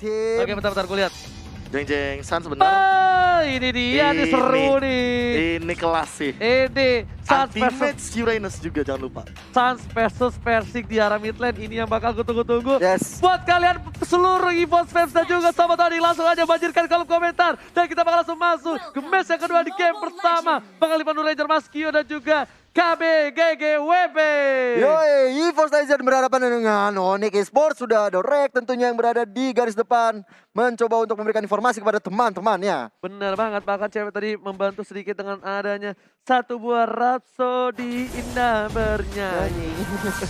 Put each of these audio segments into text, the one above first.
team. Oke, bentar gue lihat. Jeng Sans sebentar. Ini dia nih seru nih. Ini kelas sih. Ini Sans versus Anti-match Uranus juga jangan lupa. Sans versus Persik di arah mid lane. Ini yang bakal gue tunggu-tunggu. Yes. Buat kalian seluruh EVOS fans dan juga sobat tadi, langsung aja banjirkan kolom komentar. Dan kita bakal langsung masuk ke match yang kedua di game pertama. Bakal dipandu Ranger Maskio dan juga KBGGWB. Yoi, EVOS Legends berhadapan dengan Onyx Esports. Sudah ada Rek tentunya yang berada di garis depan. Mencoba untuk memberikan informasi kepada teman-temannya. Bener banget, bahkan cewek tadi membantu sedikit dengan adanya satu buah Rhapsody indah bernyanyi.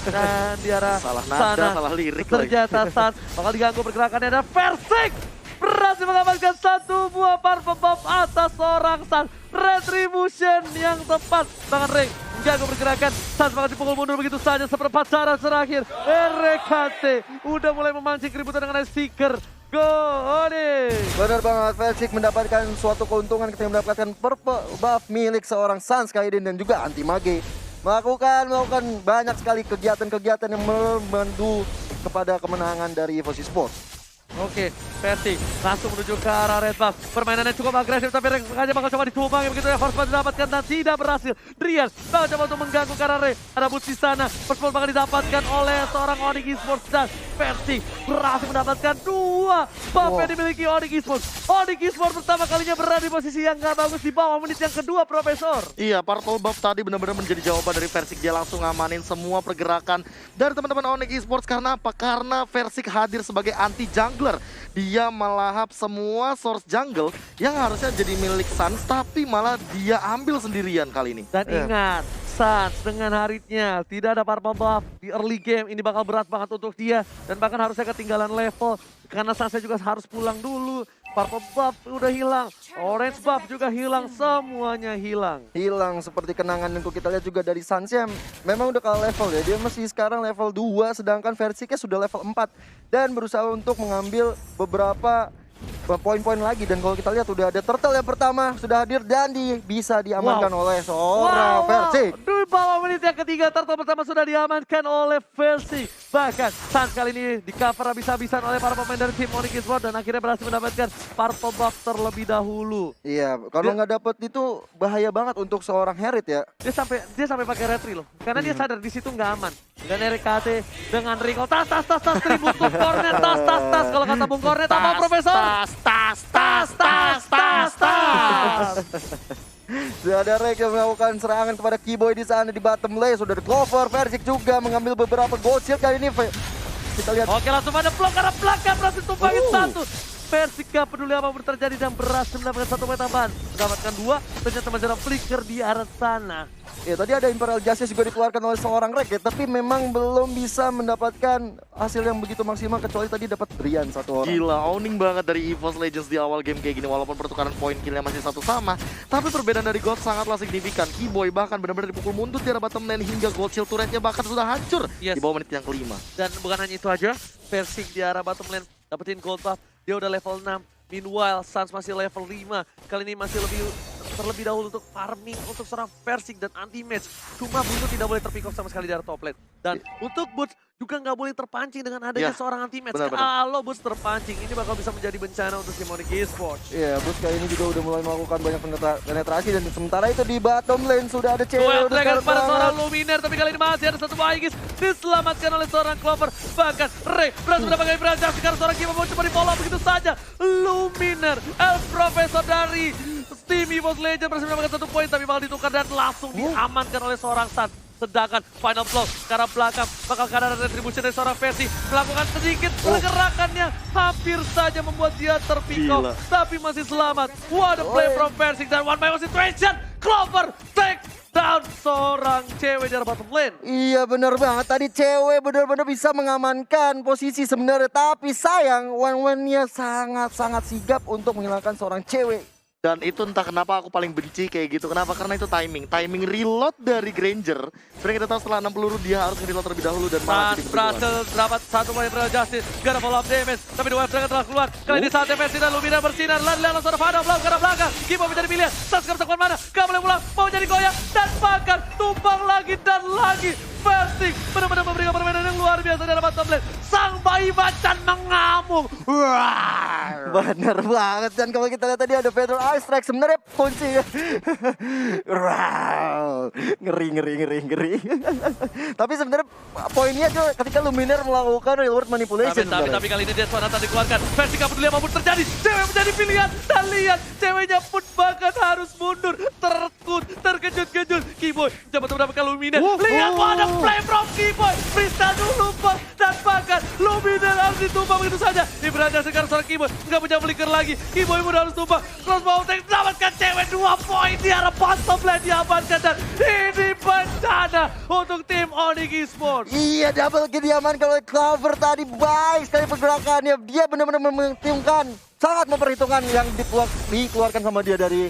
Dan di arah Salah nada, sana salah lirik lagi. ternyata Sans bakal diganggu pergerakannya, dan Persik berhasil mengamankan satu buah Purple Bomb atas seorang Sans. Retribution yang tepat, bahkan Ring mengganggu pergerakan. Sans bakal dipukul mundur begitu saja seperempat cara terakhir. RKT udah mulai memancing keributan dengan Ice Seeker. Go Onyx! Benar banget, Persik mendapatkan suatu keuntungan ketika mendapatkan purple buff milik seorang Sans Kaiden dan juga anti mage. Melakukan banyak sekali kegiatan-kegiatan yang membantu kepada kemenangan dari EVOS Esports. Oke, Persik langsung menuju ke arah red buff. Permainannya cukup agresif, tapi Rek sengaja bakal coba ditumbang. Begitu ya, Force Push didapatkan dan tidak berhasil. Drian bakal coba untuk mengganggu ke arah Rek. Ada boots di sana. Force Push bakal didapatkan oleh seorang Onyx Esports dan Persik berhasil mendapatkan dua buff yang dimiliki Onyx Esports. Onyx Esports pertama kalinya berada di posisi yang gak bagus di bawah menit yang kedua, Profesor. Iya, purple buff tadi benar-benar menjadi jawaban dari Persik. Dia langsung ngamanin semua pergerakan dari teman-teman Onyx Esports. Karena apa? Karena Persik hadir sebagai anti jungler. Dia melahap semua source jungle yang harusnya jadi milik Sans, tapi malah dia ambil sendirian kali ini. Dan ingat, Sans dengan haritnya tidak ada purple buff di early game, ini bakal berat banget untuk dia. Dan bahkan harusnya ketinggalan level, karena Sansnya juga harus pulang dulu. Purple buff udah hilang, orange buff juga hilang, semuanya hilang. Hilang seperti kenangan yang kita lihat juga dari Sans yang memang udah kalah level ya. Dia masih sekarang level 2 sedangkan Persiknya sudah level 4 dan berusaha untuk mengambil beberapa poin-poin lagi. Dan kalau kita lihat udah ada turtle yang pertama sudah hadir dan bisa diamankan oleh seorang Persik. Di bawah menit yang ketiga, turtle pertama sudah diamankan oleh Persik. Bahkan Sans kali ini di cover habis-habisan oleh para pemain dari tim Onyx Esports dan akhirnya berhasil mendapatkan purple buff terlebih dahulu. Iya, kalau nggak dapet itu bahaya banget untuk seorang Herit ya. Dia sampai pakai retri loh, karena dia sadar di situ nggak aman. Dan RKT dengan Rico tas tribut to Cornet, tas kalau kata Bung Cornet apa Profesor? Tas. Sudah ada Rek yang melakukan serangan kepada Keyboy di sana di bottom lane. Sudah ada Clover, Persik juga mengambil beberapa gold shield kali ini. Kita lihat. Oke, langsung ada blok karena belakang berhasil tumpangin satu. Persik gak peduli apa yang terjadi dan berhasil mendapatkan satu poin tambahan. Mendapatkan dua, ternyata masih ada flicker di arah sana. Ya, tadi ada Imperial Justice juga dikeluarkan oleh seorang Rek ya, tapi memang belum bisa mendapatkan hasil yang begitu maksimal kecuali tadi dapat Drian satu orang. Gila, owning banget dari EVOS Legends di awal game kayak gini. Walaupun pertukaran poin killnya masih satu sama, tapi perbedaan dari gold sangatlah signifikan. Keyboy bahkan benar-benar dipukul mundur di arah bottom lane hingga gold shield turretnya bahkan sudah hancur di bawah menit yang kelima. Dan bukan hanya itu aja, Persik di arah bottom lane dapetin gold buff. Dia udah level 6. Meanwhile, Sans masih level 5. Kali ini masih terlebih dahulu untuk farming untuk seorang Persik dan anti-match. Cuma Buntu tidak boleh terpick off sama sekali dari top lane. Dan untuk Boots juga nggak boleh terpancing dengan adanya seorang anti-match. Kalau Boots terpancing, ini bakal bisa menjadi bencana untuk si Onyx Esports. Iya, Boots kali ini juga udah mulai melakukan banyak penetrasi dan sementara itu di bottom lane sudah ada cewek. Duel pada seorang Luminer, tapi kali ini masih ada satu buah Aegis diselamatkan oleh seorang Clover. Bahkan Ray berhasil mendapatkan Imperial karena seorang Kima mau coba di follow begitu saja. Luminer, El Professor dari tim EVOS Legends berhasil mendapatkan satu poin tapi bakal ditukar dan langsung diamankan oleh seorang Sans. Sedangkan final blow ke arah belakang bakal ada retribution dari seorang Persik melakukan sedikit pergerakan yang hampir saja membuat dia terpick off tapi masih selamat. What a play from Persik dan one by one situation. Clover take down seorang cewek di arah bottom lane. Iya bener banget, tadi cewek benar-benar bisa mengamankan posisi sebenarnya. Tapi sayang, Wan-Wan-nya sangat-sangat sigap untuk menghilangkan seorang cewek Dan itu entah kenapa aku paling benci kayak gitu. Kenapa? Karena itu timing reload dari Granger. Sebenarnya kita tahu setelah 6 peluru dia harus reload terlebih dahulu dan malah jadi kebetulan. berhasil dapat satu poin Real Justice. Gak ada follow up damage. Tapi dua Dragon telah keluar. Kali ini saat defensi dan Lumina bersinar. Lari-lari langsung ada Fada belakang ke belakang. Gipo menjadi pilihan. Sasuke bisa kemana-mana. Gak boleh pulang. Mau jadi goyang. Dan bahkan tumbang lagi dan lagi. Versing benar-benar memberikan permainan yang luar biasa di hadapan top lane. Sang bayi macan mengamuk. Wah. Bener banget, dan kalau kita lihat tadi ada Pedro Ice Strike sebenarnya kunci. Wow, ngeri. Tapi sebenarnya poinnya tuh ketika Luminar melakukan reward manipulation. Tapi kali ini Death Sonata dikeluarkan. Versi gak peduli apapun terjadi. Cewek menjadi pilihan. Dan lihat ceweknya pun bahkan harus mundur. Terkejut-kejut. Keyboy coba mendapatkan Luminar. Lihat ada play from Keyboy. Freestyle dulu bos. Dan bahkan Luminar harus ditumpah begitu saja. Ibrahim sekarang seorang Keyboy. Nggak punya flicker lagi. Keyboy mudah harus tumpah. Crossbow tank mendapatkan cewek 2 poin di arah bottom lane diamankan. Dan ini bencana untuk tim Onyx Esports. Iya, double kill diamankan oleh Clover tadi. Baik sekali pergerakannya. Dia benar-benar sangat memperhitungkan yang dikeluarkan sama dia dari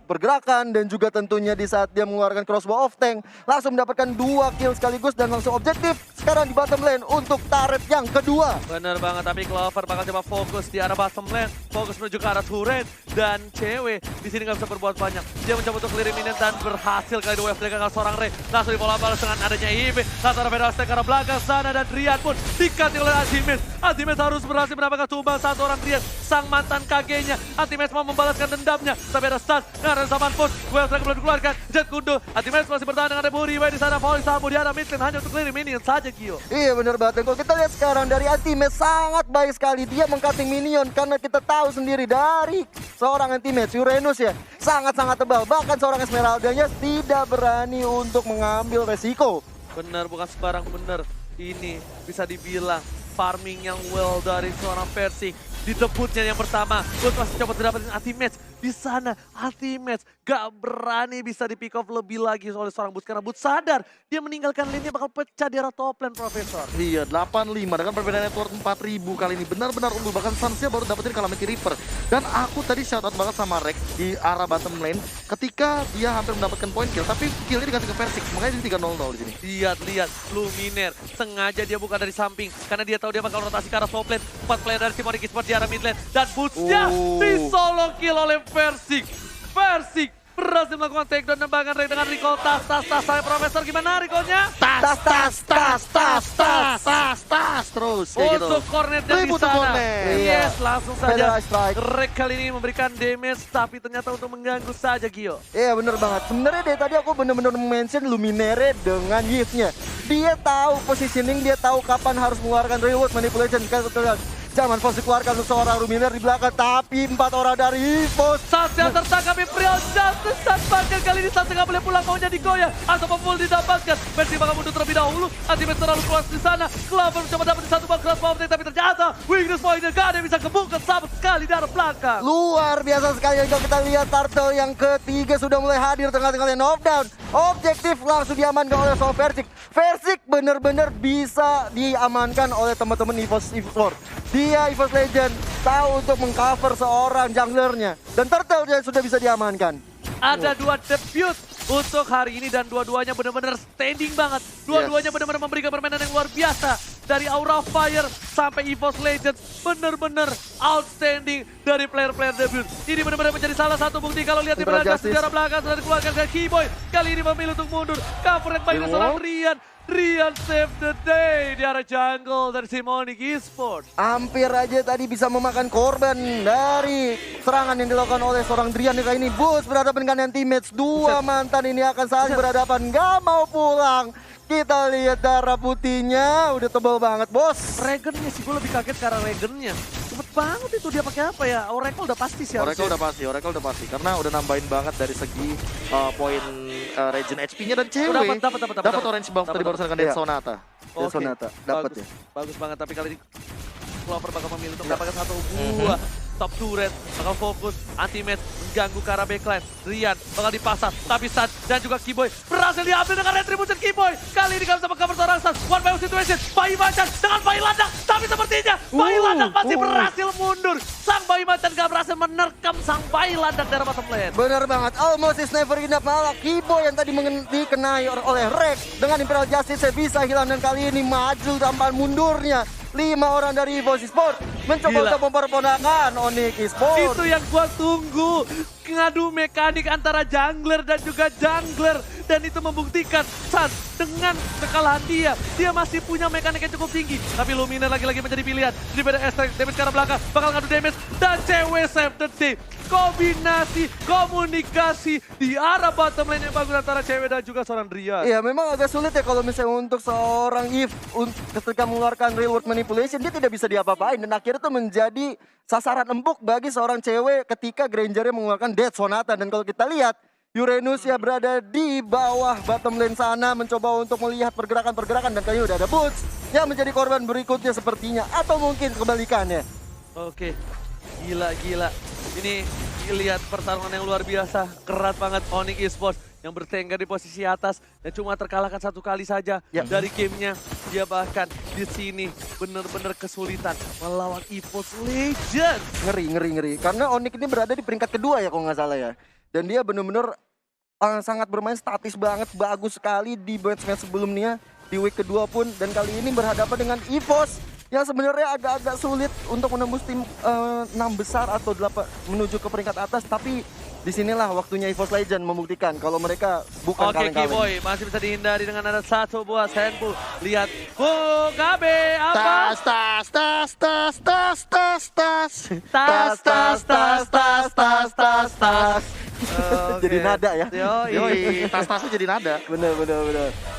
pergerakan, dan juga tentunya di saat dia mengeluarkan crossbow of tank langsung mendapatkan 2 kill sekaligus dan langsung objektif sekarang di bottom lane untuk turret yang kedua. Bener banget, tapi Clover bakal coba fokus di arah bottom lane, fokus menuju ke arah turret, dan cewek di sini nggak bisa berbuat banyak. Dia mencoba untuk clear minion dan berhasil kali dua wave dengan seorang Ray. Langsung di bola balas dengan adanya IV. Langsung ada Federal Stack ke arah belakang sana, dan Rian pun dikati oleh Antimax. Antimax harus berhasil mendapatkan tumbang satu orang Rian, sang mantan KG-nya. Antimax mau membalaskan dendamnya, tapi ada stun. Karena zaman push, Wave Strike belum dikeluarkan. Jet Kundo, Antimax masih bertahan dengan Reburi di sana. Volley Sambo di arah mid lane hanya untuk clear minion saja, Gio. Iya benar banget. Dan kalau kita lihat sekarang dari Antimax sangat baik sekali. Dia meng-cutting minion karena kita tahu sendiri dari seorang Antimax, Uranus ya, sangat-sangat tebal. Bahkan seorang Esmeralda-nya tidak berani untuk mengambil resiko. Bener, bukan sembarang bener. Ini bisa dibilang farming yang well dari seorang Persik. Di debutnya yang pertama, Bus masih coba dapetin Antimax. Di sana Antimax gak berani bisa di pick off lebih lagi oleh seorang Bus. Karena Bus sadar dia meninggalkan lane-nya bakal pecah di arah top lane, Profesor. Iya, 85 dengan perbedaan network 4000 kali ini benar-benar unggul. Bahkan Sansnya baru dapetin Calamity Reaper. Dan aku tadi shout out banget sama Rex di arah bottom lane ketika dia hampir mendapatkan point kill, tapi killnya dikasih ke Persik. Makanya jadi 3-0 di sini. Lihat Luminar sengaja dia buka dari samping karena dia tahu dia bakal rotasi ke arah top lane. 4 player dari tim Onyx Esports di arah mid lane, dan Boots-nya di solo kill oleh Persik. Persik berhasil melakukan takedown dan bahkan dengan recall tas. Saya Profesor, gimana recallnya? Tas terus kayak gitu. Untuk cornetnya di sana. Yes, langsung saja. Rek kali ini memberikan damage, tapi ternyata untuk mengganggu saja, Gio. Iya bener banget. Sebenarnya dari tadi aku bener-bener mention Luminare dengan Yift-nya. Dia tahu positioning, dia tahu kapan harus mengeluarkan reward manipulation. Jangan Fos dikeluarkan seorang Luminar di belakang, tapi 4 orang dari Fos. Sasha tertangkap Imperial Justice, dan bahkan kali ini Sasha nggak boleh pulang, maunya digoyang atau full didapatkan. Mercy bakal mundur terlebih dahulu, Antimax terlalu keluar di sana. Clover mencoba dapat di satu bang crossbow, tapi ternyata weakness pointnya gak ada yang bisa kebuka sama sekali dari belakang. Luar biasa sekali. Kalau kita lihat Turtle yang ketiga sudah mulai hadir tengah-tengah knockdown. Objektif langsung diamankan oleh seorang Persik. Persik benar-benar bisa diamankan oleh teman-teman EVOS Esports. Dia EVOS Legend tahu untuk mengcover seorang junglernya, dan Turtle dia sudah bisa diamankan. Ada 2 debut untuk hari ini dan dua-duanya benar-benar standing banget. Dua-duanya benar-benar memberikan permainan yang luar biasa. Dari Aura Fire sampai EVOS Legends, benar-benar outstanding dari player-player debut. Ini benar-benar menjadi salah satu bukti kalau lihat di belakang sejarah belakang sudah dikeluarkan ke Keyboy. Kali ini memilih untuk mundur. Cover yang baik dari seorang Rian. Rian save the day di arah jungle dari tim Onyx Esports. Hampir aja tadi bisa memakan korban dari serangan yang dilakukan oleh seorang Drian kali ini. Bus berhadapan dengan teammates. 2 mantan ini akan saling berhadapan. Gak mau pulang. Kita lihat darah putihnya udah tebal banget, bos. Regennya sih, gue lebih kaget karena Regennya. Cepet banget itu, dia pakai apa ya? Oracle udah pasti sih. Oracle udah pasti. Karena udah nambahin banget dari segi poin regen HP-nya, dan cewek dapat orange buff tadi barusan dengan Death Sonata. Death Sonata, dapat ya. Bagus banget, tapi kali ini Clover bakal memilih untuk mendapatkan satu buah top turret, bakal fokus Antimax mengganggu ke arah backline. Rian bakal dipasang, tapi San dan juga Kiboy berhasil diambil dengan retribution Kiboy. Kali ini gak bisa meng-cover seorang San. One by one situation, Bayi Macan dengan Bayi Ladang. Tapi sepertinya Bayi Ladang masih berhasil mundur. Sang Bayi Macan gak berhasil menerkam sang Bayi Ladang dari bottom lane. Benar banget, almost is never enough. Malah Kiboy yang tadi dikenai oleh Rex dengan Imperial Justice bisa hilang, dan kali ini maju tanpa mundurnya 5 orang dari EVOS Esports mencoba untuk memperponakan Onyx Esports. Itu yang gua tunggu. Ngadu mekanik antara jungler dan juga jungler. Dan itu membuktikan San dengan kekalahan dia masih punya mekanik yang cukup tinggi. Tapi Luminar lagi-lagi menjadi pilihan. Daripada Estrek, damage ke arah belakang, bakal ngadu damage. Dan CW save the day. Kombinasi, komunikasi di arah bottom lane yang bagus antara CW dan juga seorang Rian. Iya, memang agak sulit ya kalau misalnya untuk seorang Eve ketika mengeluarkan real world manipulation, dia tidak bisa diapa-apain. Dan akhirnya itu menjadi sasaran empuk bagi seorang cewek ketika Granger-nya mengeluarkan Death Sonata. Dan kalau kita lihat, Uranus ya berada di bawah bottom lane sana mencoba untuk melihat pergerakan-pergerakan, dan kali ini udah ada Boots yang menjadi korban berikutnya sepertinya, atau mungkin kebalikannya. Oke, gila. Ini lihat pertarungan yang luar biasa, keras banget Onyx Esports yang bertengger di posisi atas dan cuma terkalahkan 1 kali saja dari gamenya. Dia bahkan di sini benar-benar kesulitan melawan EVOS Legends. Ngeri. Karena Onyx ini berada di peringkat kedua ya kalau nggak salah ya. Dan dia benar-benar sangat bermain statis banget, bagus sekali di match-match sebelumnya, di week kedua pun. Dan kali ini berhadapan dengan EVOS yang sebenarnya agak-agak sulit untuk menembus tim 6 besar atau 8 menuju ke peringkat atas. Tapi disinilah waktunya EVOS Legends membuktikan kalau mereka bukan kaleng-kaleng. Kiboy masih bisa dihindari dengan ada 1 buah senpu. Lihat, Gabe apa? Tas. Jadi nada ya. Yoi, tas-tasnya jadi nada. Bener.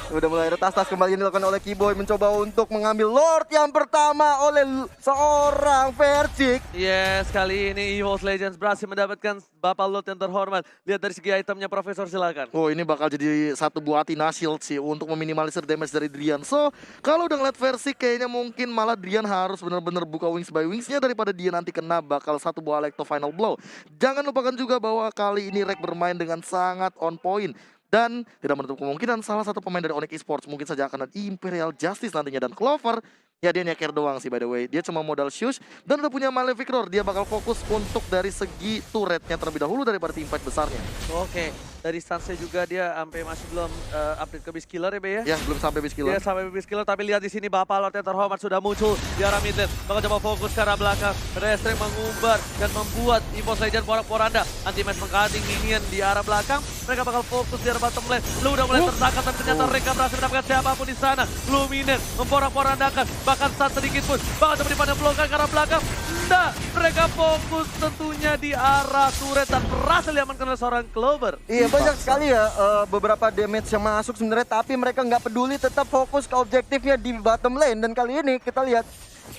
Udah mulai ada tas-tas kembali dilakukan oleh Kiboy, mencoba untuk mengambil Lord yang pertama oleh seorang Vercik. Yes, kali ini EVOS Legends berhasil mendapatkan Bapak Lord yang terhormat. Lihat dari segi itemnya, Profesor, silakan. Oh, ini bakal jadi 1 buah Athena Shield sih untuk meminimalisir damage dari Drian. So, kalau udah ngeliat versi kayaknya mungkin malah Drian harus benar-benar buka wings by wingsnya daripada dia nanti kena bakal 1 buah Electro Final Blow. Jangan lupakan juga bahwa kali ini Rek bermain dengan sangat on point. Dan tidak menutup kemungkinan salah satu pemain dari Onyx Esports mungkin saja akan ada Imperial Justice nantinya. Dan Clover, ya dia nyeker doang sih by the way. Dia cuma modal Shush dan udah punya Malefic Roar. Dia bakal fokus untuk dari segi turretnya terlebih dahulu daripada teamfight besarnya. Oke, dari stance juga dia sampai masih belum update ke Beast Killer ya, Be ya? Ya, belum sampai Beast Killer. Dia sampai Beast Killer, tapi lihat di sini Bapak Lord yang terhormat sudah muncul di arah mid lane. Bakal coba fokus ke arah belakang. Restrek mengumbar dan membuat EVOS Legends porak-poranda. Anti-match mengcutting minion di arah belakang. Mereka bakal fokus di arah bottom lane. Lu udah mulai tertangkap dan ternyata mereka berhasil mendapatkan siapapun di sana. Luminar memporak-porandakan. Bahkan saat sedikit pun bakal coba dipandang blokkan ke arah belakang. Nah, mereka fokus tentunya di arah turret dan berhasil diamankan oleh seorang Clover. Iya, banyak sekali ya beberapa damage yang masuk sebenarnya, tapi mereka nggak peduli, tetap fokus ke objektifnya di bottom lane. Dan kali ini kita lihat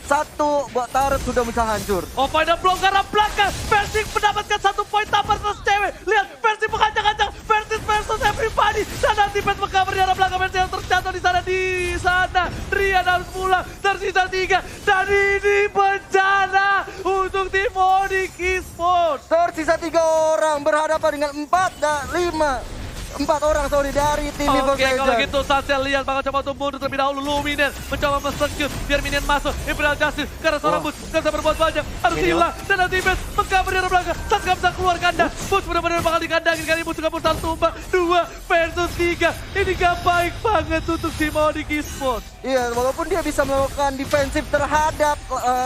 1 buat turret sudah bisa hancur. Oh, pada blok ke arah belakang. Persik mendapatkan 1 poin tambah atas cewek. Lihat, Persik mengacak-acak. Persik versus everybody. Dan nanti Persik mengcover di arah belakang. Persik yang terjatuh di sana. Rian harus pulang. Tersisa 3. Dan ini bencana untuk tim Onyx Esports. Tersisa 3 orang berhadapan dengan 4 orang dari tim EVOS Oke, kalau Legends. gitu Sanchez lihat bakal coba untuk mundur terlebih dahulu. Luminar mencoba men-secure biar minion masuk. Imperial Justice karena seorang Boots gak bisa berbuat banyak. Harus hilang dan nanti Boots mengcover di arah belakang. Saat gak bisa keluar kandang. Boots benar-benar bakal dikandangin. Kali Boots juga pun tumbang. 2 versus 3. Ini gak baik banget untuk tim Onyx Esports. Iya, walaupun dia bisa melakukan defensif terhadap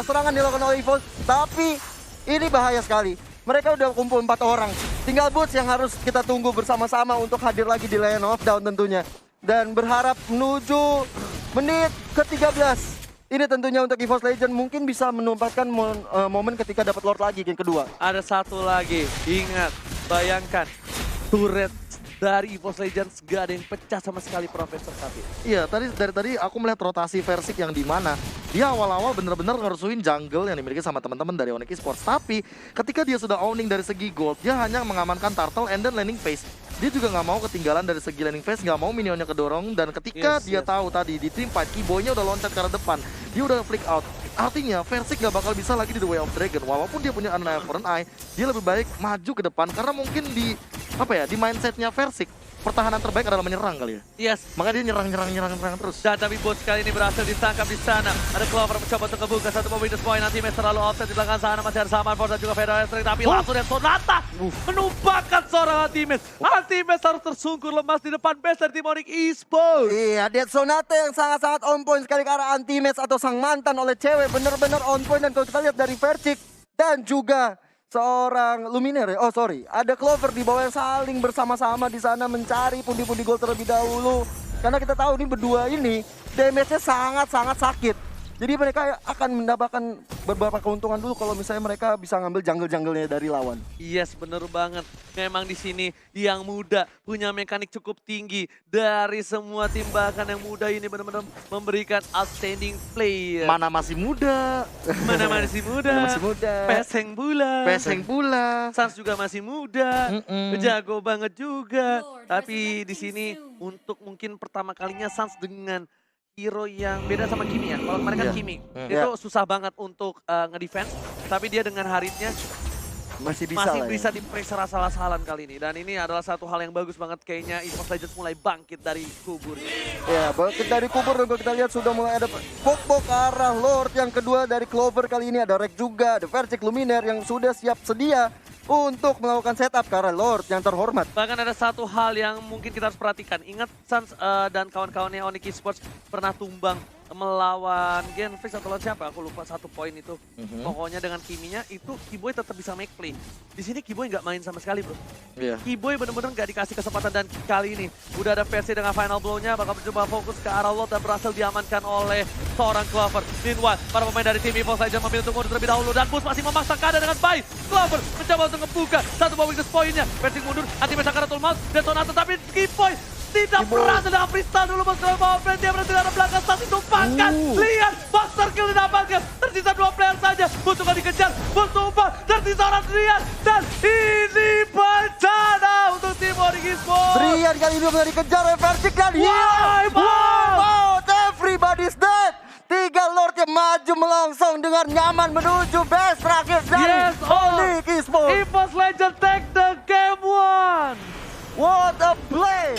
serangan dilakukan oleh EVOS, tapi ini bahaya sekali. Mereka udah kumpul 4 orang. Tinggal Boots yang harus kita tunggu bersama-sama untuk hadir lagi di Lane of Down tentunya. Dan berharap menuju menit ke-13. Ini tentunya untuk EVOS Legends mungkin bisa menempatkan momen ketika dapat Lord lagi game kedua. Ada 1 lagi. Ingat, bayangkan turret dari EVOS Legends gak ada yang pecah sama sekali, Profesor Kapi. Iya, dari tadi aku melihat rotasi Versik yang di mana dia awal-awal benar-benar ngerusuhin jungle yang dimiliki sama teman-teman dari Onyx Esports. Tapi ketika dia sudah owning dari segi gold, dia hanya mengamankan turtle and then landing phase. Dia juga nggak mau ketinggalan dari segi landing phase, nggak mau minionnya kedorong. Dan ketika dia tahu tadi di team fight, Kiboy-nya udah loncat ke arah depan, dia udah flick out. Artinya Versik nggak bakal bisa lagi di The Way of Dragon. Walaupun dia punya Unraveled Eye, dia lebih baik maju ke depan karena mungkin di di mindsetnya Versik pertahanan terbaik adalah menyerang kali ya. Yes. Makanya dia nyerang terus. Dan tapi bos kali ini berhasil ditangkap di sana. Ada Clover mencoba untuk ngebuka satu minus point. Nanti Mes terlalu offset di belakang sana. Masih ada Saman Force dan juga Federal Strike. Tapi langsung dan Sonata menumpahkan seorang Antimes. Antimes harus tersungkur lemas di depan base dari tim Onyx Esports. Iya, Dead Sonata yang sangat-sangat on point sekali ke arah anti-match atau sang mantan oleh cewek. Bener-bener on point dan kalau kita lihat dari Versik dan juga seorang Luminaire ya. Oh sorry, ada Clover di bawah yang saling bersama-sama di sana mencari pundi-pundi gol terlebih dahulu. Karena kita tahu nih berdua ini damage-nya sangat-sangat sakit. Jadi mereka akan mendapatkan beberapa keuntungan dulu kalau misalnya mereka bisa ngambil jungle-jungle-nya dari lawan. Yes, bener banget. Memang di sini yang muda punya mekanik cukup tinggi. Dari semua tim bahkan yang muda ini benar-benar memberikan outstanding play. Mana masih muda. Mana masih muda. Masih muda. Peseng pula. Sans juga masih muda. Jago banget juga. Tapi di sini untuk mungkin pertama kalinya Sans dengan hero yang beda sama Kimi ya. Kalau kemarin kan Kimi, itu susah banget untuk ngedefense. Tapi dia dengan Haritnya Masih bisa di-pressure asal-asalan kali ini. Dan ini adalah satu hal yang bagus banget kayaknya Esports Legends mulai bangkit dari kubur. Ya, bangkit dari kubur dan kalau kita lihat sudah mulai ada pok-pok ke arah Lord yang kedua dari Clover kali ini. Ada Rek juga, ada Versik Luminaire yang sudah siap sedia untuk melakukan setup ke arah Lord yang terhormat. Bahkan ada satu hal yang mungkin kita harus perhatikan. Ingat Sans dan kawan-kawannya Onyx Esports pernah tumbang melawan Genflix atau lawan siapa? Aku lupa satu poin itu. Pokoknya dengan Kiminya itu Kiboy tetap bisa make play. Di sini Kiboy nggak main sama sekali bro. Kiboy bener-bener nggak dikasih kesempatan dan kali ini udah ada versi dengan final blow-nya bakal mencoba fokus ke arah Lord dan berhasil diamankan oleh seorang Clover. Meanwhile, para pemain dari tim Esports Legends memilih untuk mundur terlebih dahulu dan Bus masih memaksa keadaan dengan baik. Clover mencoba untuk ngebuka satu weakness point-nya. Versi mundur, anti-match Sakaratul Maut, Detonata tapi Kiboy tidak pernah sedang freestyle dulu Bos Clover Power Plant. Dia berarti dari belakang Sans ditumpahkan. Lihat, Master Kill didapatkan. Tersisa 2 player saja. Butuh dikejar, butuh umpan. Tersisa orang Drian. Dan ini bencana untuk tim Onyx Esports. Drian kali ini bisa dikejar oleh Versik dan out. Everybody's dead. 3 Lord yang maju melongsong dengan nyaman menuju base terakhir dari Onyx Esports. Esports Legends take the game 1. What a play!